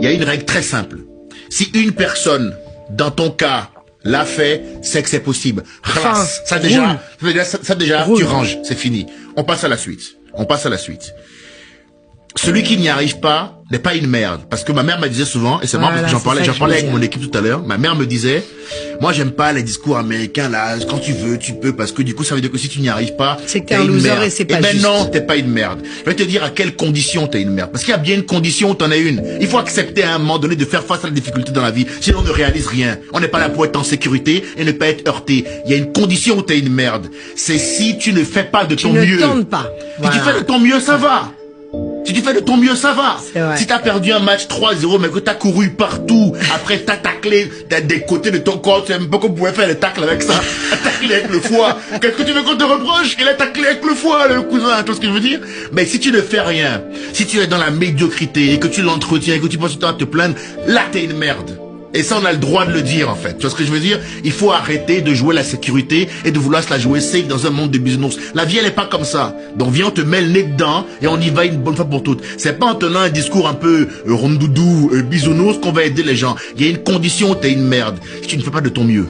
il y a une règle très simple. Si une personne, dans ton cas, l'a fait, c'est que c'est possible. Classe. Ça déjà, tu ranges, c'est fini. On passe à la suite. Celui qui n'y arrive pas n'est pas une merde. Parce que ma mère me disait souvent, et c'est marrant parce que j'en parlais avec mon équipe tout à l'heure, ma mère me disait, moi j'aime pas les discours américains là, quand tu veux, tu peux, parce que du coup ça veut dire que si tu n'y arrives pas, c'est que t'es un loser et c'est pas juste. Eh ben non, t'es pas une merde. Je vais te dire à quelle condition t'es une merde. Parce qu'il y a bien une condition où t'en es une. Il faut accepter à un moment donné de faire face à la difficulté dans la vie, sinon on ne réalise rien. On n'est pas là pour être en sécurité et ne pas être heurté. Il y a une condition où t'es une merde. C'est si tu ne fais pas de ton mieux. Tu ne tentes pas. Si tu fais de ton mieux, ça va. Si tu fais de ton mieux, ça va. Si t'as perdu un match 3-0, mais que t'as couru partout, après t'as taclé des côtés de ton corps, tu sais même pas qu'on pouvait faire le tacle avec ça. Tacler avec le foie. Qu'est-ce que tu veux qu'on te reproche? Il a taclé avec le foie, le cousin, tu vois ce que je veux dire? Mais si tu ne fais rien, si tu es dans la médiocrité, et que tu l'entretiens, et que tu passes ton temps à te plaindre, là t'es une merde. Et ça, on a le droit de le dire, en fait. Tu vois ce que je veux dire? Il faut arrêter de jouer la sécurité et de vouloir se la jouer safe dans un monde de bisounours. La vie, elle est pas comme ça. Donc, viens, on te met le nez dedans et on y va une bonne fois pour toutes. C'est pas en tenant un discours un peu rondoudou, bisounours qu'on va aider les gens. Il y a une condition où t'es une merde. Si tu ne fais pas de ton mieux.